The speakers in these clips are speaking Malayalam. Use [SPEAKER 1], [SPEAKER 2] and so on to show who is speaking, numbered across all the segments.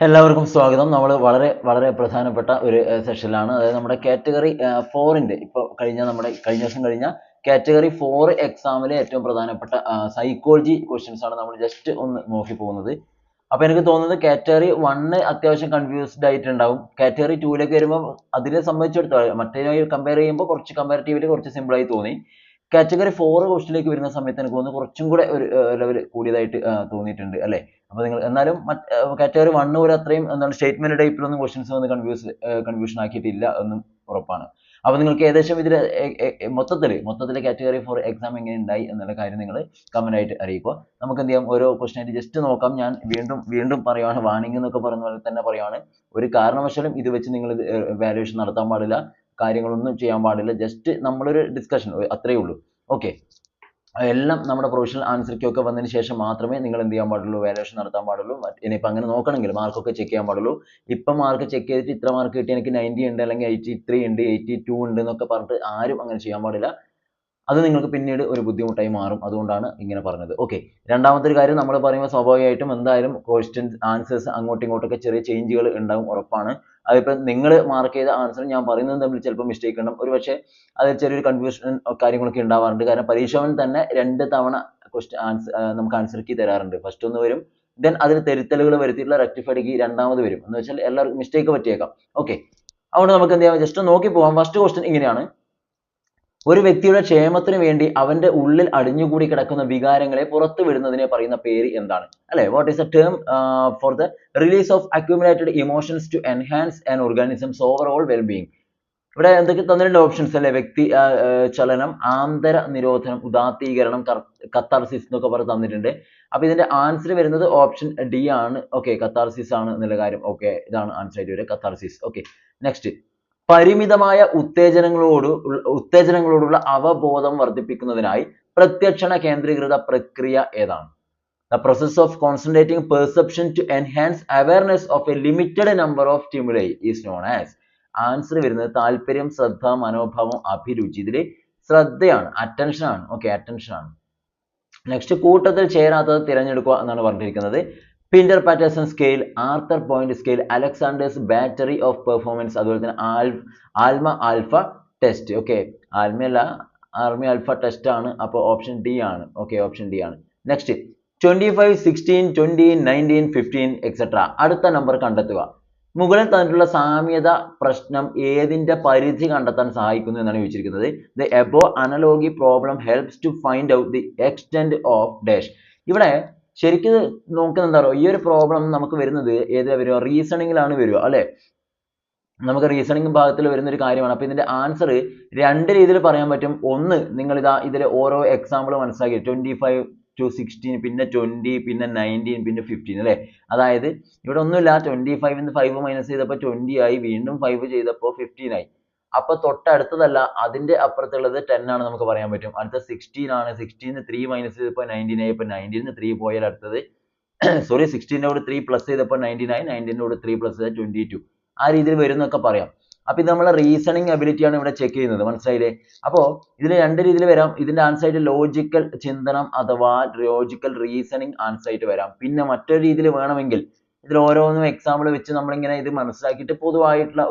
[SPEAKER 1] എല്ലാവർക്കും സ്വാഗതം. നമ്മൾ വളരെ വളരെ പ്രധാനപ്പെട്ട ഒരു സെഷനിലാണ്. അതായത് നമ്മുടെ കാറ്റഗറി 4ന്റെ ഇപ്പോൾ കഴിഞ്ഞ ദിവസം കഴിഞ്ഞ കാറ്റഗറി 4 എക്സാമിലെ ഏറ്റവും പ്രധാനപ്പെട്ട സൈക്കോളജി ക്വസ്റ്റ്യൻസ് ആണ് നമ്മൾ ജസ്റ്റ് ഒന്ന് നോക്കി പോകുന്നത്. അപ്പോൾ എനിക്ക് തോന്നുന്നത് കാറ്റഗറി 1 അത്യാവശ്യം കൺഫ്യൂസ്ഡ് ആയിട്ടുണ്ടാവും. കാറ്റഗറി 2ലേക്ക് വരുമ്പോൾ അതിനെ സംബന്ധിച്ചിടത്തോളം മറ്റേതുമായി കമ്പയർ ചെയ്യുമ്പോൾ കമ്പാരിറ്റീവ്ലി കുറച്ച് സിമ്പിൾ ആയി തോന്നി. കാറ്റഗറി 4 ക്വസ്റ്റിലേക്ക് വരുന്ന സമയത്ത് എനിക്ക് തോന്നുന്നു കുറച്ചും കൂടെ ഒരു ലെവൽ കൂടിയതായിട്ട് തോന്നിയിട്ടുണ്ട് അല്ലേ? അപ്പോൾ നിങ്ങൾ എന്നാലും കാറ്റഗറി 1 പോലെ അത്രയും എന്താണ് സ്റ്റേറ്റ്മെന്റ് ടൈപ്പിലൊന്നും ക്വസ്റ്റ്യൻസ് വന്ന് കൺഫ്യൂഷൻ ആക്കിയിട്ടില്ല എന്നും ഉറപ്പാണ്. അപ്പോൾ നിങ്ങൾക്ക് ഏകദേശം ഇതിൽ മൊത്തത്തിൽ കാറ്റഗറി 4 എക്സാം എങ്ങനെ ഉണ്ടായി എന്നുള്ള കാര്യം നിങ്ങൾ കമന്റ് ആയിട്ട് അറിയിക്കുക. നമുക്ക് എന്ത് ചെയ്യാം, ഓരോ ക്വസ്റ്റ്യൻ ആയിട്ട് ജസ്റ്റ് നോക്കാം. ഞാൻ വീണ്ടും പറയുവാണ്, വാണിംഗ് എന്നൊക്കെ പറയുന്ന പോലെ തന്നെ പറയുവാണ്, ഒരു കാരണവശാലും ഇത് വെച്ച് നിങ്ങൾ വാല്യുവേഷൻ നടത്താൻ പാടില്ല, കാര്യങ്ങളൊന്നും ചെയ്യാൻ പാടില്ല. ജസ്റ്റ് നമ്മളൊരു ഡിസ്കഷൻ അത്രയേ ഉള്ളൂ. ഓക്കെ, എല്ലാം നമ്മുടെ പ്രൊഫഷണൽ ആൻസർ കീ ഒക്കെ വന്നതിന് ശേഷം മാത്രമേ നിങ്ങൾ എന്ത് ചെയ്യാൻ പാടുള്ളൂ, വാല്യുവേഷൻ നടത്താൻ പാടുള്ളൂ. ഇനിയിപ്പോൾ അങ്ങനെ നോക്കണമെങ്കിൽ മാർക്കൊക്കെ ചെക്ക് ചെയ്യാൻ പാടുള്ളൂ. ഇപ്പം മാർക്ക് ചെക്ക് ചെയ്തിട്ട് ഇത്ര മാർക്ക് കിട്ടി, എനിക്ക് 90 ഉണ്ട് അല്ലെങ്കിൽ 83 ഉണ്ട് 82 ഉണ്ട് എന്നൊക്കെ പറഞ്ഞിട്ട് ആരും അങ്ങനെ ചെയ്യാൻ പാടില്ല. അത് നിങ്ങൾക്ക് പിന്നീട് ഒരു ബുദ്ധിമുട്ടായി മാറും. അതുകൊണ്ടാണ് ഇങ്ങനെ പറഞ്ഞത്. ഓക്കെ, രണ്ടാമത്തെ ഒരു കാര്യം, നമ്മൾ പറയുമ്പോൾ സ്വാഭാവികമായിട്ടും എന്തായാലും ക്വസ്റ്റ്യൻസ് ആൻസേഴ്സ് അങ്ങോട്ടും ഇങ്ങോട്ടൊക്കെ ചെറിയ ചേഞ്ചുകൾ ഉണ്ടാവും, ഉറപ്പാണ്. അതിപ്പോൾ നിങ്ങൾ മാർക്ക് ചെയ്ത ആൻസറും ഞാൻ പറയുന്നതും തമ്മിൽ ചിലപ്പോൾ മിസ്റ്റേക്ക് ഉണ്ടാവും. ഒരുപക്ഷെ അതിൽ ചെറിയൊരു കൺഫ്യൂഷൻ കാര്യങ്ങളൊക്കെ ഉണ്ടാവാറുണ്ട്. കാരണം പരീക്ഷാഭവൻ തന്നെ 2 തവണ നമുക്ക് ആൻസർ കീ തരാറുണ്ട്. ഫസ്റ്റ് ഒന്ന് വരും, ദെൻ അതിൽ തിരുത്തലുകൾ വരുത്തിയിട്ടുള്ള റെക്ടിഫൈഡ് കീ രണ്ടാമത് വരും. എന്ന് വെച്ചാൽ എല്ലാവർക്കും മിസ്റ്റേക്ക് പറ്റിയേക്കാം. ഓക്കെ, അതുകൊണ്ട് നമുക്ക് എന്ത് ചെയ്യാം, ജസ്റ്റ് നോക്കി പോകാം. ഫസ്റ്റ് ക്വസ്റ്റ്യൻ ഇങ്ങനെയാണ്: ഒരു വ്യക്തിയുടെ ക്ഷേമത്തിന് വേണ്ടി അവന്റെ ഉള്ളിൽ അടിഞ്ഞുകൂടി കിടക്കുന്ന വികാരങ്ങളെ പുറത്തു വിടുന്നതിനെ പറയുന്ന പേര് എന്താണ്? അല്ലെ, what is a term for the release of accumulated emotions to enhance an organisms overall wellbeing? ഇവിടെ എന്തൊക്കെ തന്നിട്ടുണ്ട് ഓപ്ഷൻസ് അല്ലെ? വ്യക്തി ചലനം, ആന്തര നിരോധനം, ഉദാത്തീകരണം, കത്താർസിസ് എന്നൊക്കെ പറഞ്ഞ് തന്നിട്ടുണ്ട്. അപ്പൊ ഇതിന്റെ ആൻസർ വരുന്നത് ഓപ്ഷൻ ഡി ആണ്. ഓക്കെ, കത്താർസിസ് ആണ് എന്നുള്ള കാര്യം. ഓക്കെ, ഇതാണ് ആൻസർ ആയിട്ട് വരിക, കത്താർസിസ്. ഓക്കെ, നെക്സ്റ്റ്: പരിമിതമായ ഉത്തേജനങ്ങളോടുള്ള അവബോധം വർദ്ധിപ്പിക്കുന്നതിനായി പ്രത്യക്ഷണ കേന്ദ്രീകൃത പ്രക്രിയ ഏതാണ്? The process of concentrating perception to enhance awareness of a limited number of stimuli is known as. Answer വരുന്നത് താല്പര്യം, ശ്രദ്ധ, മനോഭാവം, അഭിരുചി. ഇതിൽ ശ്രദ്ധയാണ്, അറ്റൻഷൻ ആണ്. ഓക്കെ, അറ്റൻഷൻ ആണ്. നെക്സ്റ്റ്: കൂട്ടത്തിൽ ചേരാത്തത് തിരഞ്ഞെടുക്കുക എന്നാണ് പറഞ്ഞിരിക്കുന്നത്. Pinter Patterson scale, Arthur point scale, Alexander's battery off performance, അതുപോലെ തന്നെ Alma alpha test. Okay, army alpha test ആണ്. അപ്പോൾ ഓപ്ഷൻ ഡി ആണ്. ഓക്കെ, ഓപ്ഷൻ ഡി ആണ്. Next: 25, 16, 20, 19, 15 etcetera. അടുത്ത നമ്പർ കണ്ടെത്തുക. മുകളിൽ തന്നിട്ടുള്ള സാമ്യത പ്രശ്നം ഏതിന്റെ പരിധി കണ്ടെത്താൻ സഹായിക്കുന്നു എന്നാണ് ചോദിച്ചിരിക്കുന്നത്. The above analogy problem helps to find out the extent of dash. ഇവിടെ ശരിക്കും നോക്കുന്നത് എന്താ പറയുക, ഈ ഒരു പ്രോബ്ലം നമുക്ക് വരുന്നത് ഏതിലാ വരിക? റീസണിങ്ങിലാണ് വരിക അല്ലെ? നമുക്ക് റീസണിങ് ഭാഗത്തിൽ വരുന്ന ഒരു കാര്യമാണ്. അപ്പൊ ഇതിന്റെ ആൻസർ രണ്ട് രീതിയിൽ പറയാൻ പറ്റും. ഒന്ന്, നിങ്ങൾ ഇതിലെ ഓരോ എക്സാമ്പിൾ മനസ്സിലാക്കി, 25 to 16, പിന്നെ 20, പിന്നെ 19, പിന്നെ 15 അല്ലെ? അതായത് ഇവിടെ ഒന്നുമില്ല, 25 ന്ന് 5 മൈനസ് ചെയ്തപ്പോൾ 20 ആയി, വീണ്ടും 5 ചെയ്തപ്പോൾ 15 ആയി. അപ്പൊ തൊട്ടടുത്തതല്ല, അതിന്റെ അപ്പുറത്തുള്ളത് 10 ആണ് നമുക്ക് പറയാൻ പറ്റും. അടുത്ത 16 ആണ്. 16 ന്ന് 3 മൈനസ് ചെയ്തപ്പോൾ 19 ആയി. ഇപ്പൊ 19 ന്ന് 3 പോയാൽ അടുത്തത് സോറി 16നോട് 3 പ്ലസ് ചെയ്തപ്പോൾ 19 ആയി. 19നോട് 3 പ്ലസ് ചെയ്താൽ 22. ആ രീതിയിൽ വരും എന്നൊക്കെ പറയാം. അപ്പൊ ഇത് നമ്മളെ റീസണിങ് അബിലിറ്റി ആണ് ഇവിടെ ചെക്ക് ചെയ്യുന്നത്. മനസ്സിലായില്ലേ? അപ്പോ ഇതിൽ രണ്ട് രീതിയിൽ വരാം. ഇതിന്റെ ആൻസർ ആയിട്ട് ലോജിക്കൽ ചിന്തനം അഥവാ ലോജിക്കൽ റീസണിങ് ആൻസർ ആയിട്ട് വരാം. പിന്നെ മറ്റൊരു രീതിയിൽ വേണമെങ്കിൽ ഇതിൽ ഓരോന്നും എക്സാമ്പിൾ വെച്ച് നമ്മളിങ്ങനെ ഇത് മനസ്സിലാക്കിയിട്ട് പൊതുവായിട്ടുള്ള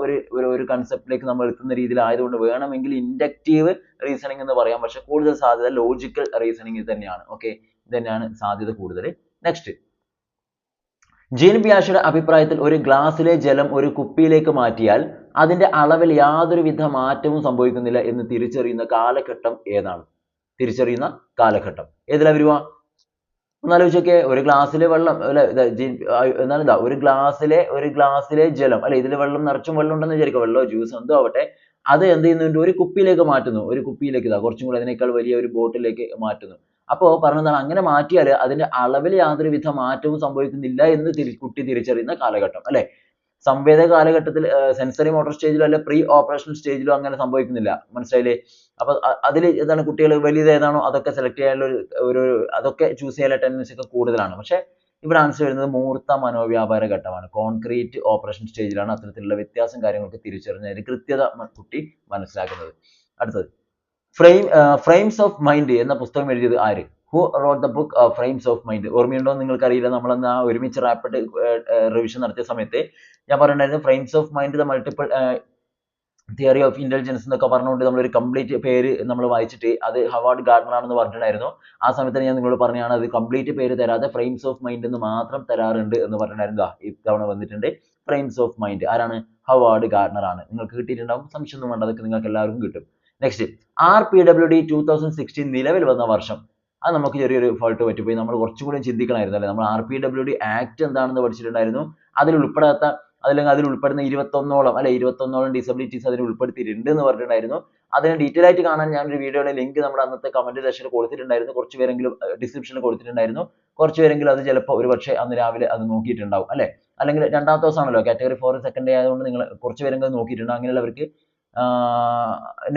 [SPEAKER 1] ഒരു കൺസെപ്റ്റിലേക്ക് നമ്മൾ എത്തുന്ന രീതിയിലായതുകൊണ്ട് വേണമെങ്കിൽ ഇൻഡക്റ്റീവ് റീസണിങ് എന്ന് പറയാം. പക്ഷെ കൂടുതൽ സാധ്യത ലോജിക്കൽ റീസണിങ് തന്നെയാണ്. ഓക്കെ, ഇത് തന്നെയാണ് സാധ്യത കൂടുതൽ. നെക്സ്റ്റ്: ജീൻ പിയാഷയുടെ അഭിപ്രായത്തിൽ ഒരു ഗ്ലാസ്സിലെ ജലം ഒരു കുപ്പിയിലേക്ക് മാറ്റിയാൽ അതിന്റെ അളവിൽ യാതൊരുവിധ മാറ്റവും സംഭവിക്കുന്നില്ല എന്ന് തിരിച്ചറിയുന്ന കാലഘട്ടം ഏതാണ്? തിരിച്ചറിയുന്ന കാലഘട്ടം ഏതിലാ വരുക? ഒന്നാലോചിച്ചൊക്കെ. ഒരു ഗ്ലാസ്സിലെ വെള്ളം അല്ലെ, എന്താണ് ഒരു ഗ്ലാസ്സിലെ ജലം അല്ലെ, ഇതിൽ നിറച്ചും വെള്ളം ഉണ്ടെന്ന് വിചാരിക്കുക, വെള്ളമോ ജ്യൂസോ എന്തോ ആവട്ടെ, അത് എന്ത് ചെയ്യുന്നുണ്ട്? ഒരു കുപ്പിയിലേക്ക് മാറ്റുന്നു. ഒരു കുപ്പിയിലേക്ക് കുറച്ചും കൂടി അതിനേക്കാൾ വലിയ ഒരു ബോട്ടിലേക്ക് മാറ്റുന്നു. അപ്പോ പറഞ്ഞതാണ്, അങ്ങനെ മാറ്റിയാൽ അതിന്റെ അളവിൽ യാതൊരുവിധ മാറ്റവും സംഭവിക്കുന്നില്ല എന്ന് കുട്ടി തിരിച്ചറിയുന്ന കാലഘട്ടം അല്ലെ? സംവേദക കാലഘട്ടത്തിൽ സെൻസറി മോട്ടോർ സ്റ്റേജിലോ അല്ലെ പ്രീ ഓപ്പറേഷൻ സ്റ്റേജിലോ അങ്ങനെ സംഭവിക്കുന്നില്ല. മനസ്സിലായില്ലേ? അപ്പൊ അതിൽ ഏതാണ് കുട്ടികൾ വലിയത് ഏതാണോ അതൊക്കെ സെലക്ട് ചെയ്യാനുള്ള അതൊക്കെ ചൂസ് ചെയ്യാനുള്ള ടെൻഡൻസി ഒക്കെ കൂടുതലാണ്. പക്ഷെ ഇവിടെ ആൻസർ വരുന്നത് മൂർത്ത മനോവ്യാപാര ഘട്ടമാണ്. കോൺക്രീറ്റ് ഓപ്പറേഷൻ സ്റ്റേജിലാണ് അത്തരത്തിലുള്ള വ്യത്യാസം കാര്യങ്ങളൊക്കെ തിരിച്ചറിഞ്ഞതിന് കൃത്യത കുട്ടി മനസ്സിലാക്കുന്നത്. അടുത്തത്: ഫ്രെയിംസ് ഓഫ് മൈൻഡ് എന്ന പുസ്തകം എഴുതിയത് ആര്? Who wrote the book frames of mind? ഓർമ്മയുണ്ടോ നിങ്ങൾക്കറിയില്ല, നമ്മളന്ന് ആ ഒരുമിച്ച് റാപ്പിഡ് റിവിഷൻ നടത്തിയ സമയത്ത് ഞാൻ പറഞ്ഞിട്ടുണ്ടായിരുന്നു frames of mind the multiple theory of intelligence എന്നൊക്കെ പറഞ്ഞുകൊണ്ട് നമ്മളൊരു കംപ്ലീറ്റ് പേര് നമ്മൾ വായിച്ചിട്ട് അത് ഹവാർഡ് ഗാർഡനർ ആണെന്ന് പറഞ്ഞിട്ടുണ്ടായിരുന്നു. ആ സമയത്ത് ഞാൻ നിങ്ങളോട് പറഞ്ഞാണ് അത് കംപ്ലീറ്റ് പേര് തരാതെ ഫ്രെയിംസ് ഓഫ് മൈൻഡ് എന്ന് മാത്രം തരാറുണ്ട് എന്ന് പറഞ്ഞിട്ടുണ്ടായിരുന്നു. ഇത്തവണ വന്നിട്ടുണ്ട് ഫ്രെയിംസ് ഓഫ് മൈൻഡ്. ആരാണ്? ഹവാർഡ് ഗാർഡനർ ആണ്. നിങ്ങൾക്ക് കിട്ടിയിട്ടുണ്ടാവും, സംശയമൊന്നും വേണ്ട, അതൊക്കെ നിങ്ങൾക്ക് എല്ലാവർക്കും കിട്ടും. നെക്സ്റ്റ്, RPWD 2016 നിലവിൽ വന്ന വർഷം. അത് നമുക്ക് ചെറിയൊരു ഫോൾട്ട് പറ്റിപ്പോയി. നമ്മൾ കുറച്ചും കൂടി ചിന്തിക്കണമായിരുന്നു അല്ലേ. നമ്മൾ RPWD ആക്ട് എന്താണെന്ന് പഠിച്ചിട്ടുണ്ടായിരുന്നു. അതിൽ ഉൾപ്പെടാത്ത അല്ലെങ്കിൽ അതിൽ ഉൾപ്പെടുന്ന 21ഓളം ഡിസബിലിറ്റീസ് അതിൽ ഉൾപ്പെടുത്തിയിട്ടുണ്ട് എന്ന് പറഞ്ഞിട്ടുണ്ടായിരുന്നു. അതിന് ഡീറ്റെയിൽ ആയിട്ട് കാണാൻ ഞാൻ ഒരു വീഡിയോയുടെ ലിങ്ക് നമ്മുടെ അന്നത്തെ കമന്റ് സെക്ഷനിൽ കൊടുത്തിട്ടുണ്ടായിരുന്നു. കുറച്ച് പേരെങ്കിലും ഡിസ്ക്രിപ്ഷനിൽ കൊടുത്തിട്ടുണ്ടായിരുന്നു. കുറച്ച് പേരെങ്കിലും അത് ചിലപ്പോൾ ഒരു പക്ഷേ അന്ന് രാവിലെ അത് നോക്കിയിട്ടുണ്ടാവും അല്ലേ. അല്ലെങ്കിൽ രണ്ടാമത്തെ ദിവസമാണല്ലോ, കാറ്റഗറി 4 സെക്കൻഡ് ഡേ ആയതുകൊണ്ട് നിങ്ങൾ കുറച്ച് പേരെങ്കിലും അത് നോക്കിയിട്ടുണ്ടാവും. അങ്ങനെയുള്ളവർക്ക്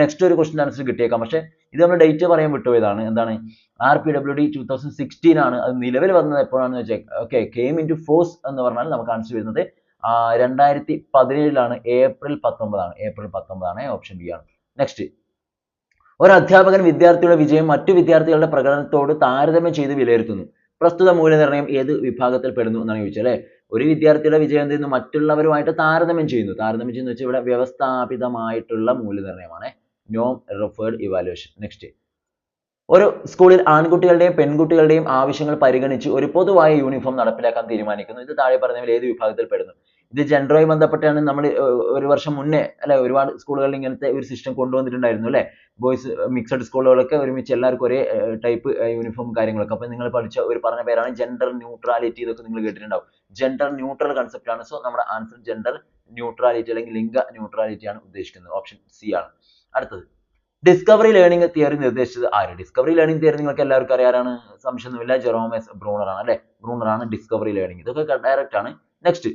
[SPEAKER 1] നെക്സ്റ്റ് ഒരു ക്വസ്റ്റ്യൻ ആൻസർ കിട്ടിയേക്കാം. പക്ഷേ ഇത് നമ്മൾ ഡേറ്റ് പറയാൻ വിട്ടുപോയതാണ്. എന്താണ്? RPWD 2016 ആണ്. അത് നിലവിൽ വന്നത് എപ്പോഴാണെന്ന് വെച്ചാൽ okay came into force എന്ന് പറഞ്ഞാൽ നമുക്ക് ആൻസർ വരുന്നത് 2017 ഏപ്രിൽ 19 ഏപ്രിൽ 19 ഓപ്ഷൻ ബി ആണ്. നെക്സ്റ്റ്, ഒരു അധ്യാപകൻ വിദ്യാർത്ഥിയുടെ വിജയം മറ്റു വിദ്യാർത്ഥികളുടെ പ്രകടനത്തോട് താരതമ്യം ചെയ്ത് വിലയിരുത്തുന്നു. പ്രസ്തുത മൂല്യനിർണ്ണയം ഏത് വിഭാഗത്തിൽ പെടുന്നു എന്നാണ് ചോദിച്ചത് അല്ലേ. ഒരു വിദ്യാർത്ഥിയുടെ വിജയം എന്ത് ചെയ്യുന്നു? മറ്റുള്ളവരുമായിട്ട് താരതമ്യം ചെയ്യുന്നു. താരതമ്യം ചെയ്യുന്നു വെച്ചാൽ ഇവിടെ വ്യവസ്ഥാപിതമായിട്ടുള്ള മൂല്യനിർണ്ണയമാണ്. നോം റെഫേർഡ് ഇവാലുവേഷൻ. നെക്സ്റ്റ്, ഒരു സ്കൂളിൽ ആൺകുട്ടികളുടെയും പെൺകുട്ടികളുടെയും ആവശ്യങ്ങൾ പരിഗണിച്ച് ഒരു പൊതുവായ യൂണിഫോം നടപ്പിലാക്കാൻ തീരുമാനിക്കുന്നു. ഇത് താഴെ പറഞ്ഞവയിൽ ഏത് വിഭാഗത്തിൽ പെടുന്നു? ഇത് ജെൻഡറുമായി ബന്ധപ്പെട്ടാണ്. നമ്മൾ ഒരു വർഷം മുന്നേ അല്ലെ ഒരുപാട് സ്കൂളുകളിൽ ഇങ്ങനത്തെ ഒരു സിസ്റ്റം കൊണ്ടുവന്നിട്ടുണ്ടായിരുന്നു അല്ലെ. ബോയ്സ് മിക്സഡ് സ്കൂളുകളൊക്കെ ഒരുമിച്ച് എല്ലാവർക്കും ഒരേ ടൈപ്പ് യൂണിഫോം കാര്യങ്ങളൊക്കെ. അപ്പോൾ നിങ്ങൾ പഠിച്ച ഒരു പറഞ്ഞ പേരാണ് ജെൻഡർ ന്യൂട്രാലിറ്റി. ഇതൊക്കെ നിങ്ങൾ കേട്ടിട്ടുണ്ടാവും. ജെൻഡർ ന്യൂട്രൽ കൺസെപ്റ്റ് ആണ്. സോ നമ്മുടെ ആൻസർ ജെൻഡർ ന്യൂട്രാലിറ്റി അല്ലെങ്കിൽ ലിംഗ ന്യൂട്രാലിറ്റി ആണ് ഉദ്ദേശിക്കുന്നത്. ഓപ്ഷൻ സി ആണ്. അടുത്തത്, ഡിസ്കവറി ലേണിംഗ് തിയറി നിർദ്ദേശിച്ചത് ആര്? ഡിസ്കവറി ലേണിംഗ് തിയറി നിങ്ങൾക്ക് എല്ലാവർക്കും അറിയാറാണ്, സംശയമൊന്നുമില്ല. ജെറോം എസ് ബ്രൂണർ ആണ് അല്ലെ. ബ്രൂണർ ആണ് ഡിസ്കവറി ലേണിംഗ്. ഇതൊക്കെ ഡയറക്റ്റ് ആണ്. നെക്സ്റ്റ്,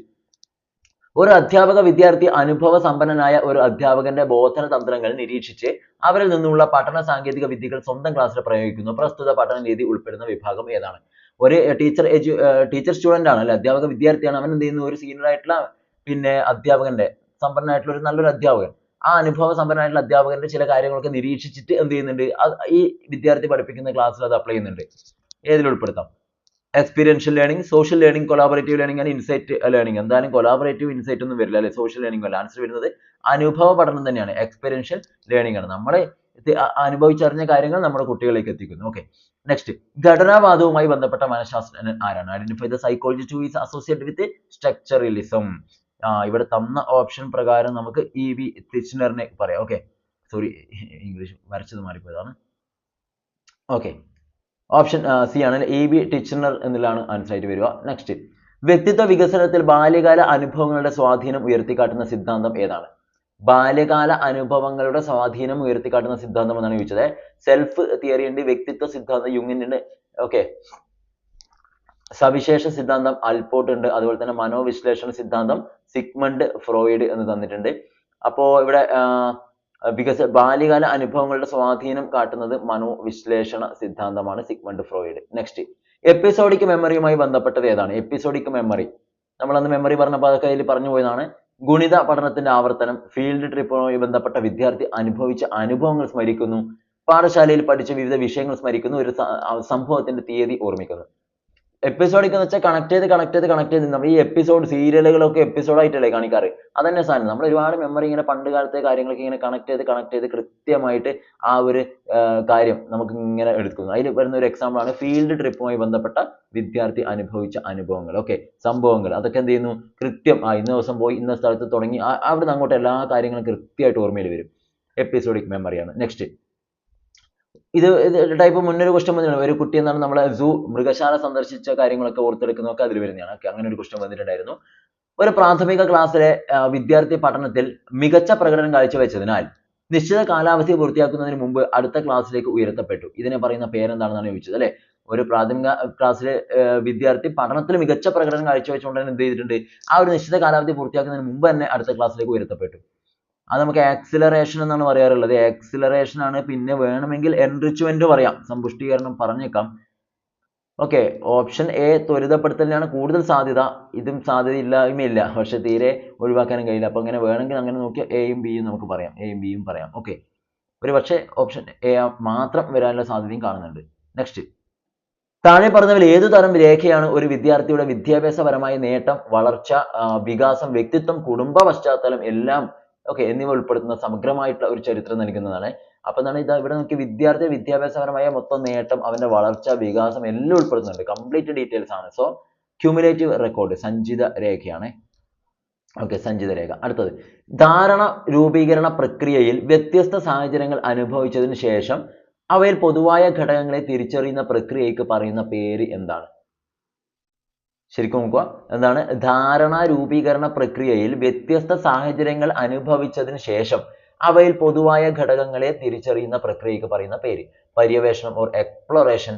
[SPEAKER 1] ഒരു അധ്യാപക വിദ്യാർത്ഥി അനുഭവ സമ്പന്നനായ ഒരു അധ്യാപകന്റെ ബോധന തന്ത്രങ്ങൾ നിരീക്ഷിച്ച് അവരിൽ നിന്നുള്ള പഠന സാങ്കേതിക വിദ്യകൾ സ്വന്തം ക്ലാസ്സിൽ പ്രയോഗിക്കുന്നു. പ്രസ്തുത പഠന രീതി ഉൾപ്പെടുന്ന വിഭാഗം ഏതാണ്? ഒരു ടീച്ചർ സ്റ്റുഡന്റ് ആണ് അല്ലെ, അധ്യാപക വിദ്യാർത്ഥിയാണ്. അവൻ എന്ത് ചെയ്യുന്നു? ഒരു സീനിയർ ആയിട്ടുള്ള അധ്യാപകന്റെ സമ്പന്നനായിട്ടുള്ള ഒരു നല്ലൊരു അധ്യാപകൻ, ആ അനുഭവ സമ്പന്നനായിട്ടുള്ള അധ്യാപകന്റെ ചില കാര്യങ്ങളൊക്കെ നിരീക്ഷിച്ചിട്ട് എന്ത് ചെയ്യുന്നുണ്ട്? ഈ വിദ്യാർത്ഥി പഠിപ്പിക്കുന്ന ക്ലാസ്സിൽ അത് അപ്ലൈ ചെയ്യുന്നുണ്ട്. ഏതിൽ ഉൾപ്പെടുത്താം? Experiential learning, social learning, collaborative learning and insight learning. എന്തായാലും കൊളാബറേറ്റീവ് ഇൻസൈറ്റ് ഒന്നും വരില്ല അല്ലെ. സോഷ്യൽ ലേണിംഗ് അല്ല. ആൻസർ വരുന്നത് അനുഭവ പഠനം തന്നെയാണ്. എക്സ്പീരിയൻഷ്യൽ ലേണിംഗ് ആണ്. നമ്മൾ അനുഭവിച്ചറിഞ്ഞ കാര്യങ്ങൾ നമ്മുടെ കുട്ടികളിലേക്ക് എത്തിക്കുന്നു. ഓക്കെ. നെക്സ്റ്റ്, ഘടനാവാദവുമായി ബന്ധപ്പെട്ട മനഃശാസ്ത്രജ്ഞൻ ആരാണ്? Identify the psychologist who is associated with structuralism. ഇവിടെ തന്ന ഓപ്ഷൻ പ്രകാരം നമുക്ക് E.V. തിച്നറിനെ പറയാം. ഓക്കെ, സോറി ഇംഗ്ലീഷ് വരച്ചത് മാറിപ്പോയതാണ്. ഓക്കെ, ഓപ്ഷൻ സി ആണ്. E.V. ടിച്നർ എന്നുള്ളതാണ് ആൻസർ ആയിട്ട് വരിക. നെക്സ്റ്റ്, വ്യക്തിത്വ വികസനത്തിൽ ബാല്യകാല അനുഭവങ്ങളുടെ സ്വാധീനം ഉയർത്തിക്കാട്ടുന്ന സിദ്ധാന്തം ഏതാണ്? ബാല്യകാല അനുഭവങ്ങളുടെ സ്വാധീനം ഉയർത്തിക്കാട്ടുന്ന സിദ്ധാന്തം എന്നാണ് ചോദിച്ചത്. സെൽഫ് തിയറി ഉണ്ട്, വ്യക്തിത്വ സിദ്ധാന്തം യുങ്ങിന്റെ ഉണ്ട്. ഓക്കെ, സവിശേഷ സിദ്ധാന്തം അൽപോർട്ട് ഉണ്ട്. അതുപോലെ തന്നെ മനോവിശ്ലേഷണ സിദ്ധാന്തം സിഗ്മണ്ട് ഫ്രോയിഡ് എന്ന് തന്നിട്ടുണ്ട്. അപ്പോ ഇവിടെ ബാല്യകാല അനുഭവങ്ങളുടെ സ്വാധീനം കാട്ടുന്നത് മനോവിശ്ലേഷണ സിദ്ധാന്തമാണ്, സിഗ്മണ്ട് ഫ്രോയിഡ്. നെക്സ്റ്റ്, എപ്പിസോഡിക് മെമ്മറിയുമായി ബന്ധപ്പെട്ടത് ഏതാണ്? എപ്പിസോഡിക് മെമ്മറി നമ്മൾ അന്ന് മെമ്മറി പറഞ്ഞപ്പോൾ അതൊക്കെ അതിൽ പറഞ്ഞു പോയതാണ്. ഗുണിത പഠനത്തിന്റെ ആവർത്തനം, ഫീൽഡ് ട്രിപ്പുമായി ബന്ധപ്പെട്ട വിദ്യാർത്ഥി അനുഭവിച്ച അനുഭവങ്ങൾ സ്മരിക്കുന്നു, പാഠശാലയിൽ പഠിച്ച വിവിധ വിഷയങ്ങൾ സ്മരിക്കുന്നു, ഒരു സംഭവത്തിന്റെ തീയതി ഓർമ്മിക്കുന്നു. എപ്പിസോഡിക് എന്ന് വെച്ചാൽ കണക്ട് ചെയ്ത് നമ്മൾ ഈ എപ്പിസോഡ് സീരിയലുകളൊക്കെ എപ്പിസോഡായിട്ടല്ലേ കാണിക്കാറ്. അതന്നെ സാധനം. നമ്മൾ ഒരുപാട് മെമ്മറി ഇങ്ങനെ പണ്ട് കാലത്തെ കാര്യങ്ങളൊക്കെ ഇങ്ങനെ കണക്ട് ചെയ്ത് കൃത്യമായിട്ട് ആ ഒരു കാര്യം നമുക്ക് ഇങ്ങനെ എടുക്കുന്നു. അതിൽ വരുന്ന ഒരു എക്സാമ്പിൾ ആണ് ഫീൽഡ് ട്രിപ്പുമായി ബന്ധപ്പെട്ട വിദ്യാർത്ഥി അനുഭവിച്ച അനുഭവങ്ങൾ. ഓക്കെ, സംഭവങ്ങൾ അതൊക്കെ എന്ത് ചെയ്യുന്നു? കൃത്യം ഇന്ന ദിവസം പോയി ഇന്ന സ്ഥലത്ത് തുടങ്ങി അവിടുന്ന് അങ്ങോട്ട് എല്ലാ കാര്യങ്ങളും കൃത്യമായിട്ട് ഓർമ്മയിൽ വരും. എപ്പിസോഡിക് മെമ്മറിയാണ്. നെക്സ്റ്റ്, ഇത് ടൈപ്പ് മുന്നൊരു ക്വസ്റ്റ്യൻ വന്നിട്ടുണ്ട്. ഒരു കുട്ടി എന്താണ് നമ്മളെ മൃഗശാല സന്ദർശിച്ച കാര്യങ്ങളൊക്കെ ഓർത്തെടുക്കുന്നതൊക്കെ അതിൽ വരുന്നതാണ്. ഓക്കെ, അങ്ങനെ ഒരു ക്വസ്റ്റ്യൻ വന്നിട്ടുണ്ടായിരുന്നു. ഒരു പ്രാഥമിക ക്ലാസ്സിലെ വിദ്യാർത്ഥി പഠനത്തിൽ മികച്ച പ്രകടനം കാഴ്ചവെച്ചതിനാൽ നിശ്ചിത കാലാവധി പൂർത്തിയാക്കുന്നതിന് മുമ്പ് അടുത്ത ക്ലാസ്സിലേക്ക് ഉയർത്തപ്പെട്ടു. ഇതിനെ പറയുന്ന പേരെന്താണെന്നാണ് ചോദിച്ചത് അല്ലെ. ഒരു പ്രാഥമിക ക്ലാസ്സിലെ വിദ്യാർത്ഥി പഠനത്തിൽ മികച്ച പ്രകടനം കാഴ്ചവെച്ചുകൊണ്ട് എന്ത് ചെയ്തിട്ടുണ്ട്? ആ ഒരു നിശ്ചിത കാലാവധി പൂർത്തിയാക്കുന്നതിന് മുമ്പ് തന്നെ അടുത്ത ക്ലാസ്സിലേക്ക് ഉയർത്തപ്പെട്ടു. അത് നമുക്ക് ആക്സിലറേഷൻ എന്നാണ് പറയാറുള്ളത്. ആക്സിലറേഷൻ ആണ്. പിന്നെ വേണമെങ്കിൽ എൻറിച്ച്മെന്റ് പറയാം, സമ്പുഷ്ടീകരണം പറഞ്ഞേക്കാം. ഓക്കെ, ഓപ്ഷൻ എ ത്വരിതപ്പെടുത്തലിനാണ് കൂടുതൽ സാധ്യത. ഇതും സാധ്യതയില്ലായ്മയില്ല, പക്ഷെ തീരെ ഒഴിവാക്കാനും കഴിയില്ല. അപ്പൊ അങ്ങനെ വേണമെങ്കിൽ അങ്ങനെ നോക്കിയാൽ എയും ബിയും നമുക്ക് പറയാം, എയും ബിയും പറയാം. ഓക്കെ, ഒരു പക്ഷേ ഓപ്ഷൻ എ മാത്രം വരാനുള്ള സാധ്യതയും കാണുന്നുണ്ട്. നെക്സ്റ്റ്, താഴെ പറഞ്ഞവയിൽ ഏതു തരം രേഖയാണ് ഒരു വിദ്യാർത്ഥിയുടെ വിദ്യാഭ്യാസപരമായ നേട്ടം, വളർച്ച, വികാസം, വ്യക്തിത്വം, കുടുംബ പശ്ചാത്തലം എല്ലാം എന്നിവ ഉൾപ്പെടുത്തുന്ന സമഗ്രമായിട്ടുള്ള ഒരു ചരിത്രം നൽകുന്നതാണ്. അപ്പൊ എന്താണ് ഇവിടെ നോക്കി വിദ്യാഭ്യാസപരമായ മൊത്തം നേട്ടം, അവന്റെ വളർച്ച, വികാസം എല്ലാം ഉൾപ്പെടുത്തുന്നുണ്ട്. കംപ്ലീറ്റ് ഡീറ്റെയിൽസ് ആണ്. സോ ക്യുമുലേറ്റീവ് റെക്കോർഡ്, സഞ്ചിത രേഖയാണ്. സഞ്ചിത രേഖ. അടുത്തത്, ധാരണ രൂപീകരണ പ്രക്രിയയിൽ വ്യത്യസ്ത സാഹചര്യങ്ങൾ അനുഭവിച്ചതിന് ശേഷം അവയിൽ പൊതുവായ ഘടകങ്ങളെ തിരിച്ചറിയുന്ന പ്രക്രിയയ്ക്ക് പറയുന്ന പേര് എന്താണ്? ശരിക്കും നോക്കുക. എന്താണ്? ധാരണ രൂപീകരണ പ്രക്രിയയിൽ വ്യത്യസ്ത സാഹചര്യങ്ങൾ അനുഭവിച്ചതിന് ശേഷം അവയിൽ പൊതുവായ ഘടകങ്ങളെ തിരിച്ചറിയുന്ന പ്രക്രിയയ്ക്ക് പറയുന്ന പേര്. പര്യവേഷണം ഓർ എക്സ്പ്ലോറേഷൻ,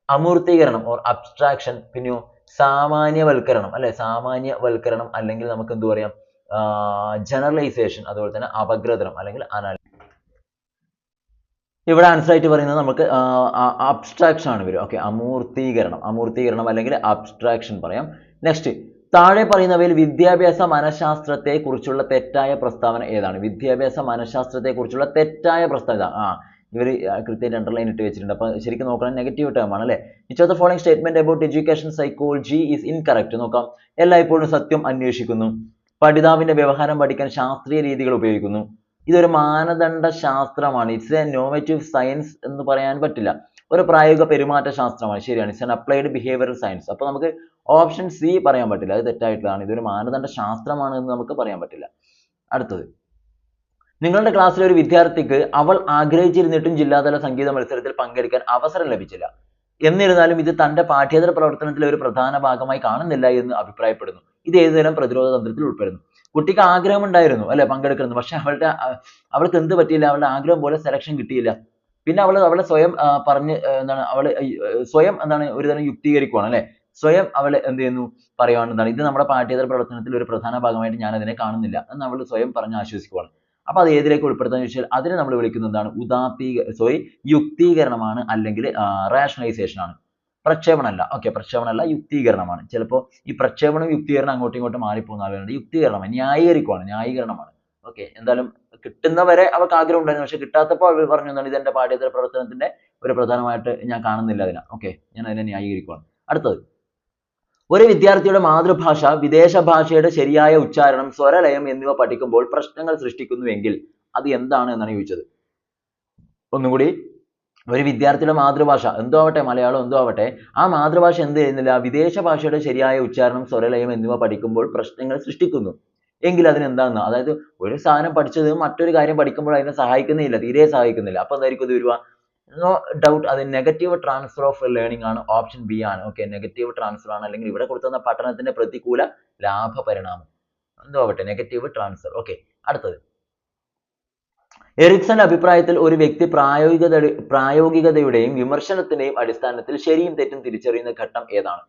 [SPEAKER 1] അമൂർത്തീകരണം ഓർ അബ്സ്ട്രാക്ഷൻ, പിന്നെയോ സാമാന്യവൽക്കരണം അല്ലെ, സാമാന്യവൽക്കരണം അല്ലെങ്കിൽ നമുക്ക് എന്ത് പറയാം, ജനറലൈസേഷൻ, അതുപോലെ തന്നെ അപഗ്രഥനം അല്ലെങ്കിൽ അനാലിസിസ്. ഇവിടെ ആൻസർ ആയിട്ട് പറയുന്നത് നമുക്ക് അബ്സ്ട്രാക്ഷൻ ആണ് വരും. അമൂർത്തീകരണം അല്ലെങ്കിൽ അബ്സ്ട്രാക്ഷൻ പറയാം. നെക്സ്റ്റ്, താഴെ പറയുന്നവയിൽ വിദ്യാഭ്യാസ മനഃശാസ്ത്രത്തെ കുറിച്ചുള്ള തെറ്റായ പ്രസ്താവന ഏതാണ്? വിദ്യാഭ്യാസ മനഃശാസ്ത്രത്തെ കുറിച്ചുള്ള തെറ്റായ പ്രസ്താവന. ഇവർ കൃത്യമായിട്ട് അണ്ടർലൈൻ ഇട്ട് വെച്ചിട്ടുണ്ട്. അപ്പൊ ശരിക്കും നോക്കണം, നെഗറ്റീവ് ടേം ആണ് അല്ലെ. Which of the following statement about education psychology is incorrect? നോക്കാം. എല്ലായ്പ്പോഴും സത്യം അന്വേഷിക്കുന്നു. പഠിതാവിന്റെ വ്യവഹാരം പഠിക്കാൻ ശാസ്ത്രീയ രീതികൾ ഉപയോഗിക്കുന്നു. ഇതൊരു മാനദണ്ഡ ശാസ്ത്രമാണ്. ഇറ്റ്സ് എ നോവേറ്റീവ് സയൻസ് എന്ന് പറയാൻ പറ്റില്ല. ഒരു പ്രായോഗിക പെരുമാറ്റ ശാസ്ത്രമാണ്. ശരിയാണ്. It's an applied behavioural science. അപ്പൊ നമുക്ക് ഓപ്ഷൻ സി പറയാൻ പറ്റില്ല, അത് തെറ്റായിട്ടുള്ളതാണ്. ഇതൊരു മാനദണ്ഡ ശാസ്ത്രമാണ് എന്ന് നമുക്ക് പറയാൻ പറ്റില്ല. അടുത്തത്, നിങ്ങളുടെ ക്ലാസ്സിലെ ഒരു വിദ്യാർത്ഥിക്ക് അവൾ ആഗ്രഹിച്ചിരുന്നിട്ടും ജില്ലാതല സംഗീത മത്സരത്തിൽ പങ്കെടുക്കാൻ അവസരം ലഭിച്ചില്ല. എന്നിരുന്നാലും ഇത് തന്റെ പാഠ്യേതര പ്രവർത്തനത്തിലെ ഒരു പ്രധാന ഭാഗമായി കാണുന്നില്ല എന്ന് അഭിപ്രായപ്പെടുന്നു. ഇത് ഏതുതരം പ്രതിരോധ തന്ത്രത്തിൽ ഉൾപ്പെടുന്നു? കുട്ടിക്ക് ആഗ്രഹം ഉണ്ടായിരുന്നു അല്ലെ പങ്കെടുക്കുന്നത്, പക്ഷെ അവൾക്ക് എന്ത് പറ്റിയില്ല, അവളുടെ ആഗ്രഹം പോലെ സെലക്ഷൻ കിട്ടിയില്ല. പിന്നെ അവളെ സ്വയം സ്വയം ഒരുതരം യുക്തീകരിക്കുവാണ് അല്ലെ. സ്വയം അവള് എന്ത് ചെയ്യുന്നു, പറയുവാണ് ഇത് നമ്മുടെ പാഠ്യേതര പ്രവർത്തനത്തിൽ ഒരു പ്രധാന ഭാഗമായിട്ട് ഞാൻ അതിനെ കാണുന്നില്ല എന്ന് അവൾ സ്വയം പറഞ്ഞ് ആശ്വസിക്കുവാണ്. അപ്പൊ അത് ഏതിലേക്ക് ഉൾപ്പെടുത്താന്ന് ചോദിച്ചാൽ അതിനെ നമ്മൾ വിളിക്കുന്നത് എന്താണ്? യുക്തീകരണമാണ്, അല്ലെങ്കിൽ റാഷണലൈസേഷൻ ആണ്. പ്രക്ഷേപണമല്ല. പ്രക്ഷേപണമല്ല, യുക്തീകരണമാണ്. ചിലപ്പോൾ ഈ പ്രക്ഷേപണം യുക്തീകരണം അങ്ങോട്ടും ഇങ്ങോട്ടും മാറിപ്പോകുന്ന ആളുകളുണ്ട്. യുക്തീകരണമാണ്, ന്യായീകരണമാണ്. എന്തായാലും കിട്ടുന്നവരെ അവർക്ക് ആഗ്രഹം ഉണ്ടായിരുന്നു, പക്ഷെ കിട്ടാത്തപ്പോൾ അവർ പറഞ്ഞു എന്താണ്, ഇതെന്റെ പാഠ്യേതര പ്രവർത്തനത്തിന്റെ ഒരു പ്രധാനമായിട്ട് ഞാൻ കാണുന്നില്ല അതിനെ. ഞാൻ അതിനെ ന്യായീകരിക്കുവാണ്. അടുത്തത്, ഒരു വിദ്യാർത്ഥിയുടെ മാതൃഭാഷ, വിദേശ ഭാഷയുടെ ശരിയായ ഉച്ചാരണം, സ്വരലയം എന്നിവ പഠിക്കുമ്പോൾ പ്രശ്നങ്ങൾ സൃഷ്ടിക്കുന്നുവെങ്കിൽ അത് എന്താണ് എന്നാണ് ചോദിച്ചത്. ഒന്നുകൂടി, ഒരു വിദ്യാർത്ഥിയുടെ മാതൃഭാഷ എന്തോ ആവട്ടെ, മലയാളം എന്തോ ആവട്ടെ, ആ മാതൃഭാഷ എന്ത് ചെയ്യുന്നില്ല, വിദേശ ഭാഷയുടെ ശരിയായ ഉച്ചാരണം, സ്വരലയം എന്നിവ പഠിക്കുമ്പോൾ പ്രശ്നങ്ങൾ സൃഷ്ടിക്കുന്നു എങ്കിൽ അതിനെന്താന്ന്, അതായത് ഒരു സാധനം പഠിച്ചത് മറ്റൊരു കാര്യം പഠിക്കുമ്പോൾ അതിനെ സഹായിക്കുന്നില്ല, തീരെ സഹായിക്കുന്നില്ല. അപ്പൊ എന്തായിരിക്കും ഇത് വരിക? നോ ഡൗട്ട് അത് നെഗറ്റീവ് ട്രാൻസ്ഫർ ഓഫ് ലേണിംഗ് ആണ്. ഓപ്ഷൻ ബി ആണ്. നെഗറ്റീവ് ട്രാൻസ്ഫർ ആണ്, അല്ലെങ്കിൽ ഇവിടെ കൊടുക്കുന്ന പഠനത്തിന്റെ പ്രതികൂല ലാഭ പരിണാമം എന്തോ ആവട്ടെ, നെഗറ്റീവ് ട്രാൻസ്ഫർ. അടുത്തത്, എറിക്സന്റെ അഭിപ്രായത്തിൽ ഒരു വ്യക്തി പ്രായോഗികതയുടെയും വിമർശനത്തിന്റെയും അടിസ്ഥാനത്തിൽ ശരിയും തെറ്റും തിരിച്ചറിയുന്ന ഘട്ടം ഏതാണ്?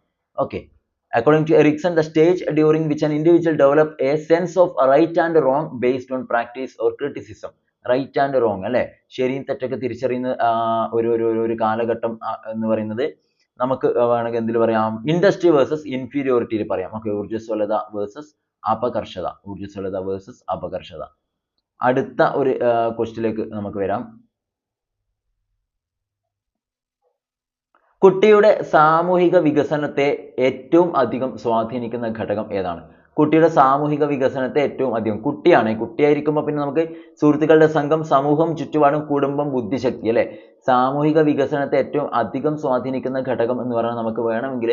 [SPEAKER 1] According to Erikson, the stage during which an individual develop a sense of right and wrong based on practice or criticism. Right and wrong അല്ലെ, ശരിയും തെറ്റൊക്കെ തിരിച്ചറിയുന്ന ഒരു കാലഘട്ടം എന്ന് പറയുന്നത് നമുക്ക് വേണമെങ്കിൽ എന്തിൽ പറയാം, ഇൻഡസ്ട്രി വേഴ്സസ് ഇൻഫീരിയോറിറ്റിയിൽ പറയാം. ഊർജ്ജസ്വലത വേഴ്സസ് അപകർഷത. അടുത്ത ഒരു ക്വസ്റ്റ്യനിലേക്ക് നമുക്ക് വരാം. കുട്ടിയുടെ സാമൂഹിക വികസനത്തെ ഏറ്റവും അധികം സ്വാധീനിക്കുന്ന ഘടകം ഏതാണ്? കുട്ടിയുടെ സാമൂഹിക വികസനത്തെ ഏറ്റവും അധികം, കുട്ടിയായിരിക്കുമ്പോൾ പിന്നെ നമുക്ക് സുഹൃത്തുക്കളുടെ സംഘം, സമൂഹം, ചുറ്റുപാടും, കുടുംബം, ബുദ്ധിശക്തി അല്ലെ. സാമൂഹിക വികസനത്തെ ഏറ്റവും അധികം സ്വാധീനിക്കുന്ന ഘടകം എന്ന് പറഞ്ഞാൽ നമുക്ക് വേണമെങ്കിൽ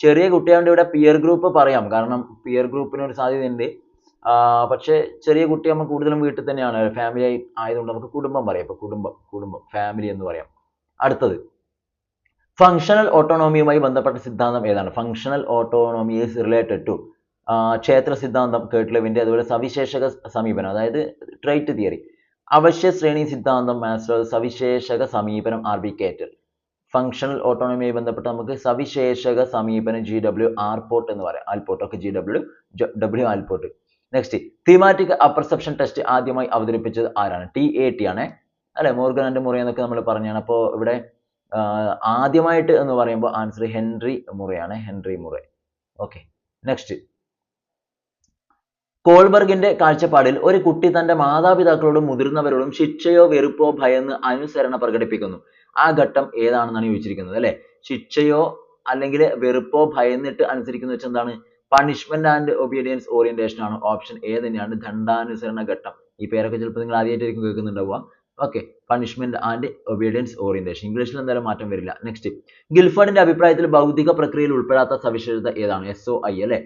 [SPEAKER 1] ചെറിയ കുട്ടിയായതുകൊണ്ട് ഇവിടെ പിയർ ഗ്രൂപ്പ് പറയാം, കാരണം പിയർ ഗ്രൂപ്പിന് ഒരു സാധ്യതയുണ്ട്. പക്ഷെ ചെറിയ കുട്ടിയാകുമ്പോൾ കൂടുതലും വീട്ടിൽ തന്നെയാണ്, ഫാമിലി ആയതുകൊണ്ട് നമുക്ക് കുടുംബം പറയാം. ഇപ്പൊ കുടുംബം ഫാമിലി എന്ന് പറയാം. അടുത്തത്, ഫങ്ഷണൽ ഓട്ടോണോമിയുമായി ബന്ധപ്പെട്ട സിദ്ധാന്തം ഏതാണ്? Functional autonomy is related to ക്ഷേത്ര സിദ്ധാന്തം കേട്ട്ലവിന്റെ, അതുപോലെ സവിശേഷക സമീപനം അതായത് ട്രൈറ്റ് തിയറി, അവശ്യ ശ്രേണി സിദ്ധാന്തം മാസ്ലോ, സവിശേഷക സമീപനം ആർബി കേറ്റൽ. ഫങ്ഷണൽ ഓട്ടോണോമിയുമായി ബന്ധപ്പെട്ട് നമുക്ക് സവിശേഷക സമീപനം GW ആൽപോർട്ട് എന്ന് പറയാം. Allport GW Allport. Next, thematic apperception test ആദ്യമായി അവതരിപ്പിച്ചത് ആരാണ്? TAT ആണ് അല്ലെ, മോർഗൻ ആൻഡ് മുറെ എന്നൊക്കെ നമ്മൾ പറഞ്ഞാണ്. അപ്പോൾ ഇവിടെ ആദ്യമായിട്ട് എന്ന് പറയുമ്പോൾ ആൻസർ ഹെൻറി മുറയാണ്. നെക്സ്റ്റ്, കോൾബർഗിന്റെ കാഴ്ചപ്പാടിൽ ഒരു കുട്ടി തന്റെ മാതാപിതാക്കളോടും മുതിർന്നവരോടും ശിക്ഷയോ വെറുപ്പോ ഭയന്ന് അനുസരണ പ്രകടിപ്പിക്കുന്നു. ആ ഘട്ടം ഏതാണെന്നാണ് ചോദിച്ചിരിക്കുന്നത് അല്ലെ. ശിക്ഷയോ അല്ലെങ്കിൽ വെറുപ്പോ ഭയന്നിട്ട് അനുസരിക്കുന്ന വെച്ചാൽ എന്താണ്, പണിഷ്മെന്റ് ആൻഡ് ഒബീഡിയൻസ് ഓറിയന്റേഷൻ ആണ്. ഓപ്ഷൻ എ തന്നെയാണ് ദണ്ഡാനുസരണ ഘട്ടം. ഈ പേരൊക്കെ ചിലപ്പോൾ നിങ്ങൾ ആദ്യമായിട്ടായിരിക്കും കേൾക്കുന്നുണ്ടാവുക. Okay, punishment and obedience orientation. ഇംഗ്ലീഷിൽ എന്തായാലും മാറ്റം വരില്ല. നെക്സ്റ്റ്, ഗിൽഫർഡിന്റെ അഭിപ്രായത്തിൽ ഭൗതിക പ്രക്രിയയിൽ ഉൾപ്പെടാത്ത സവിശേഷത ഏതാണ്? SOI അല്ലെ.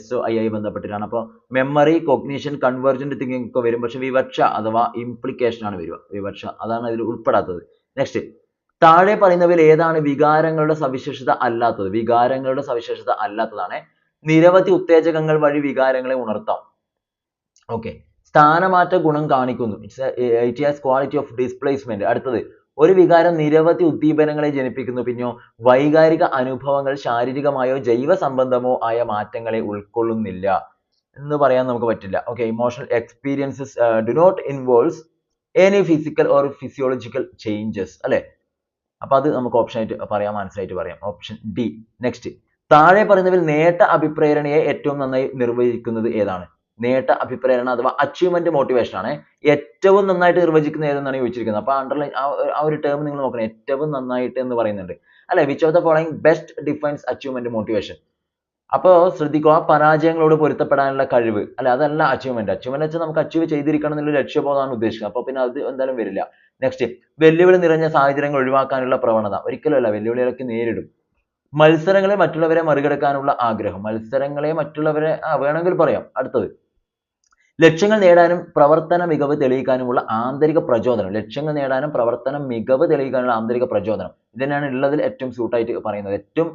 [SPEAKER 1] SOI ആയി ബന്ധപ്പെട്ടിട്ടാണ്. അപ്പോൾ മെമ്മറി, കൊഗ്നിഷൻ, കൺവേർജന്റ് തിങ്കിങ് ഒക്കെ വരും. പക്ഷെ വിവക്ഷ അഥവാ ഇംപ്ലിക്കേഷൻ ആണ് വരിക. വിവക്ഷ അതാണ് അതിൽ ഉൾപ്പെടാത്തത്. നെക്സ്റ്റ്, താഴെ പറയുന്നവയിൽ ഏതാണ് വികാരങ്ങളുടെ സവിശേഷത അല്ലാത്തത്? വികാരങ്ങളുടെ സവിശേഷത അല്ലാത്തതാണ്. നിരവധി ഉത്തേജകങ്ങൾ വഴി വികാരങ്ങളെ ഉണർത്താം. ഓക്കെ, സ്ഥാനമാറ്റ ഗുണം കാണിക്കുന്നു. It has quality of displacement. അടുത്തത്, ഒരു വികാരം നിരവധി ഉദ്ദീപനങ്ങളെ ജനിപ്പിക്കുന്നു. പിന്നെയോ വൈകാരിക അനുഭവങ്ങൾ ശാരീരികമായോ ജൈവ സംബന്ധമോ ആയ മാറ്റങ്ങളെ ഉൾക്കൊള്ളുന്നില്ല എന്ന് പറയാൻ നമുക്ക് പറ്റില്ല. Okay, emotional experiences do not involves any physical or physiological changes അല്ലെ. അപ്പൊ അത് നമുക്ക് ഓപ്ഷൻ ആയിട്ട് പറയാം, മനസ്സിലായിട്ട് പറയാം. Option D. നെക്സ്റ്റ്, താഴെ പറയുന്നതിൽ നേട്ട അഭിപ്രേരണയെ ഏറ്റവും നന്നായി നിർവചിക്കുന്നത് ഏതാണ്? നേട്ട അഭിപ്രേരണ അഥവാ അച്ചീവ്മെന്റ് മോട്ടിവേഷൻ ആണ് ഏറ്റവും നന്നായിട്ട് നിർവചിക്കുന്നത് ഏതെന്നാണ് ചോദിച്ചിരിക്കുന്നത്. അപ്പൊ അണ്ടർലൈൻ ആ ഒരു ടേം നിങ്ങൾ നോക്കണം, ഏറ്റവും നന്നായിട്ട് എന്ന് പറയുന്നുണ്ട് അല്ലെ. Which of the following best defines achievement motivation? അപ്പോ ശ്രദ്ധിക്കുക, പരാജയങ്ങളോട് പൊരുത്തപ്പെടാനുള്ള കഴിവ് അല്ലെ, അതല്ല അച്ചീവ്മെന്റ്. അച്ചീവ്മെന്റ് വെച്ചാൽ നമുക്ക് അച്ചീവ് ചെയ്തിരിക്കണം എന്നുള്ള ലക്ഷ്യബോധമാണ് ഉദ്ദേശിക്കുന്നത്. അപ്പൊ പിന്നെ അത് എന്തായാലും വരില്ല. നെക്സ്റ്റ്, വെല്ലുവിളി നിറഞ്ഞ സാഹചര്യങ്ങൾ ഒഴിവാക്കാനുള്ള പ്രവണത. ഒരിക്കലും അല്ല, വെല്ലുവിളികളൊക്കെ നേരിടും. മത്സരങ്ങളെ മറ്റുള്ളവരെ മറികടക്കാനുള്ള ആഗ്രഹം. മത്സരങ്ങളെ മറ്റുള്ളവരെ വേണമെങ്കിൽ പറയാം. അടുത്തത്, ലക്ഷ്യങ്ങൾ നേടാനും പ്രവർത്തന മികവ് തെളിയിക്കാനുമുള്ള ആന്തരിക പ്രചോദനം. ലക്ഷ്യങ്ങൾ നേടാനും പ്രവർത്തന മികവ് തെളിയിക്കാനുള്ള ആന്തരിക പ്രചോദനം. ഇതന്നെയാണ് ഉള്ളതിൽ ഏറ്റവും സ്യൂട്ടായിട്ട് പറയുന്നത്. ഏറ്റവും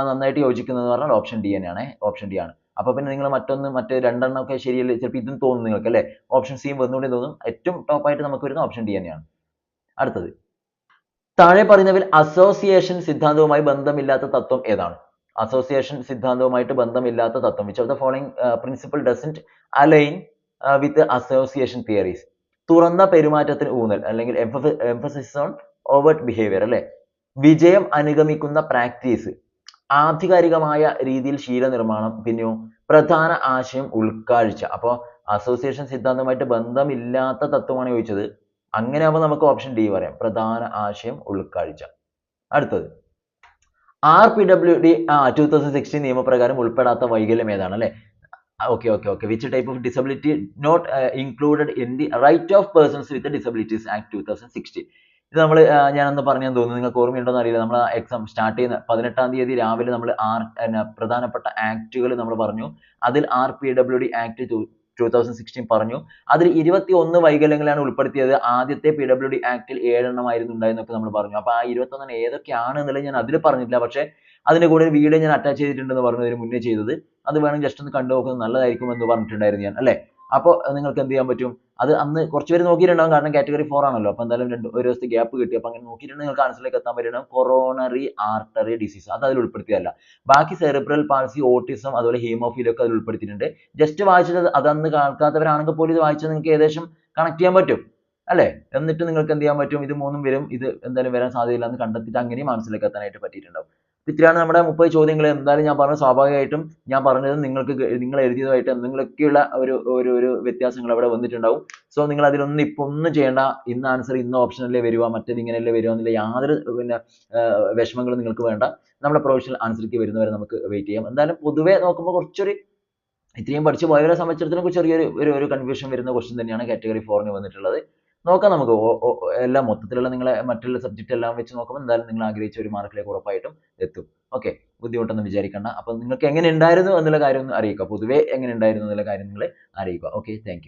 [SPEAKER 1] നന്നായിട്ട് യോജിക്കുന്നത് എന്ന് പറഞ്ഞാൽ ഓപ്ഷൻ ഡി തന്നെയാണ്. ഓപ്ഷൻ ഡി ആണ്. അപ്പൊ പിന്നെ നിങ്ങൾ മറ്റ് രണ്ടെണ്ണം ഒക്കെ ശരിയല്ലേ, ചിലപ്പോൾ ഇതും തോന്നും നിങ്ങൾക്ക് അല്ലെ. ഓപ്ഷൻ സിയും വന്നുകൊണ്ടേ തോന്നും. ഏറ്റവും ടോപ്പായിട്ട് നമുക്ക് വരുന്ന ഓപ്ഷൻ ഡി തന്നെയാണ്. അടുത്തത്, താഴെ പറയുന്നവയിൽ അസോസിയേഷൻ സിദ്ധാന്തവുമായി ബന്ധമില്ലാത്ത തത്വം ഏതാണ്? അസോസിയേഷൻ സിദ്ധാന്തവുമായിട്ട് ബന്ധമില്ലാത്ത തത്വം. Which of the following principle doesn't align with association theories? തുറന്ന പെരുമാറ്റത്തിന് ഊന്നൽ അല്ലെങ്കിൽ എംഫസിസ് ഓൺ ഓവേർട്ട് ബിഹേവിയർ അല്ലെ. വിജയം അനുഗമിക്കുന്ന പ്രാക്ടീസ്, ആധികാരികമായ രീതിയിൽ ശീലനിർമ്മാണം, പിന്നെയോ പ്രധാന ആശയം ഉൾക്കാഴ്ച. അപ്പോൾ അസോസിയേഷൻ സിദ്ധാന്തവുമായിട്ട് ബന്ധമില്ലാത്ത തത്വമാണ് ചോദിച്ചത്. അങ്ങനെ ആവുമ്പോൾ നമുക്ക് ഓപ്ഷൻ ഡി പറയാം, പ്രധാന ആശയം ഉൾക്കാഴ്ച. അടുത്തത്, RPWD 2016 നിയമപ്രകാരം ഉൾപ്പെടാത്ത വൈകല്യം ഏതാണ് അല്ലെ. Okay. Which type of disability not included in the right of persons with disabilities act 2016? ഇത് നമ്മൾ ഞാനൊന്ന് പറഞ്ഞെന്ന് തോന്നുന്നു, നിങ്ങൾക്ക് ഓർമ്മയുണ്ടോന്ന് അറിയില്ല. നമ്മൾ എക്സാം സ്റ്റാർട്ട് ചെയ്യുന്ന 18-ാം തീയതി രാവിലെ നമ്മൾ പ്രധാനപ്പെട്ട ആക്ടുകൾ നമ്മൾ പറഞ്ഞു. അതിൽ RPWD ആക്ട് 2016 പറഞ്ഞു. അതിൽ 21 വൈകല്യങ്ങളാണ് ഉൾപ്പെടുത്തിയത്. ആദ്യത്തെ PWD ആക്ടിൽ 7 എണ്ണമായിരുന്നു ഉണ്ടായിരുന്നൊക്കെ നമ്മൾ പറഞ്ഞു. അപ്പൊ ആ 21 ഏതൊക്കെയാണ് എന്നുള്ളത് ഞാൻ അതിൽ പറഞ്ഞിട്ടില്ല. പക്ഷെ അതിന്റെ കൂടെ ഒരു വീഡിയോ ഞാൻ അറ്റാച്ച് ചെയ്തിട്ടുണ്ടെന്ന് പറഞ്ഞു ഇതിന് മുന്നേ ചെയ്തത്. അത് വേണമെങ്കിൽ ജസ്റ്റ് ഒന്ന് കണ്ടു നോക്കുന്നത് നല്ലതായിരിക്കും എന്ന് പറഞ്ഞിട്ടുണ്ടായിരുന്നു ഞാൻ അല്ലെ. അപ്പോൾ നിങ്ങൾക്ക് എന്ത് ചെയ്യാൻ പറ്റും, അത് അന്ന് കുറച്ച് പേര് നോക്കിയിട്ടുണ്ടാവും, കാരണം കാറ്റഗറി 4 ആണല്ലോ. അപ്പോൾ എന്തായാലും ഒരു ദിവസത്തെ ഗ്യാപ്പ് കിട്ടി. അപ്പോൾ അങ്ങനെ നോക്കിയിട്ടുണ്ടെങ്കിൽ നിങ്ങൾക്ക് ആൻസറിലേക്ക് എത്താൻ പറ്റണം. കൊറോണറി ആർട്ടറി ഡിസീസ് അത് അതിൽ ഉൾപ്പെടുത്തിയതല്ല. ബാക്കി സെറിബ്രൽ പാൾസി, ഓട്ടിസം, അതുപോലെ ഹീമോഫീലിയ ഒക്കെ അതിൽ ഉൾപ്പെടുത്തിയിട്ടുണ്ട്. ജസ്റ്റ് വായിച്ചത് അതന്ന് കേൾക്കാത്തവരാണെങ്കിൽ പോലും ഇത് വായിച്ചാൽ നിങ്ങൾക്ക് ഏകദേശം കണക്ട് ചെയ്യാൻ പറ്റും അല്ലെ. എന്നിട്ട് നിങ്ങൾക്ക് എന്ത് ചെയ്യാൻ പറ്റും, ഇത് മൂന്നും വരും, ഇത് എന്തായാലും വരാൻ സാധ്യതയില്ല എന്ന് കണ്ടെത്തിയിട്ട് അങ്ങനെയും ആൻസറിലേക്ക് എത്താനായിട്ട് പറ്റിയിട്ടുണ്ടാവും. ഇത്രയാണ് നമ്മുടെ 30 ചോദ്യങ്ങൾ. എന്തായാലും ഞാൻ പറഞ്ഞത് സ്വാഭാവികമായിട്ടും ഞാൻ പറഞ്ഞത് നിങ്ങൾ എഴുതിയതുമായിട്ട് എന്തെങ്കിലുമൊക്കെയുള്ള ഒരു വ്യത്യാസങ്ങൾ അവിടെ വന്നിട്ടുണ്ടാവും. സോ നിങ്ങൾ അതിലൊന്നും ഇപ്പൊ ഒന്നും ചെയ്യേണ്ട. ഇന്ന് ആൻസർ ഇന്ന് ഓപ്ഷനല്ലേ വരിക, മറ്റേത് ഇങ്ങനെയല്ലേ വരിക എന്നുള്ള യാതൊരു വിഷമങ്ങളും നിങ്ങൾക്ക് വേണ്ട. നമ്മുടെ പ്രൊഫഷണൽ ആൻസർക്ക് വരുന്നവരെ നമുക്ക് വെയിറ്റ് ചെയ്യാം. എന്തായാലും പൊതുവെ നോക്കുമ്പോൾ കുറച്ചൊരു ഇത്രയും പഠിച്ചു പോയവരെ സംബന്ധിച്ചിടത്തോളം ചെറിയൊരു കൺഫ്യൂഷൻ വരുന്ന ക്വസ്റ്റ്യൻ തന്നെയാണ് കാറ്റഗറി 4 വന്നിട്ടുള്ളത്. നോക്കാം നമുക്ക് എല്ലാം മൊത്തത്തിലുള്ള നിങ്ങളെ മറ്റുള്ള സബ്ജക്റ്റ് എല്ലാം വെച്ച് നോക്കുമ്പോൾ എന്തായാലും നിങ്ങൾ ആഗ്രഹിച്ച ഒരു മാർക്കിലേക്ക് ഉറപ്പായിട്ടും എത്തും. ഓക്കെ, ബുദ്ധിമുട്ടൊന്നും വിചാരിക്കണ്ട. അപ്പോൾ നിങ്ങൾക്ക് എങ്ങനെ ഉണ്ടായിരുന്നു എന്നുള്ള കാര്യം ഒന്ന് അറിയിക്കുക. പൊതുവെ എങ്ങനെ ഉണ്ടായിരുന്നു എന്നുള്ള കാര്യം നിങ്ങൾ അറിയിക്കുക. Okay, thank you.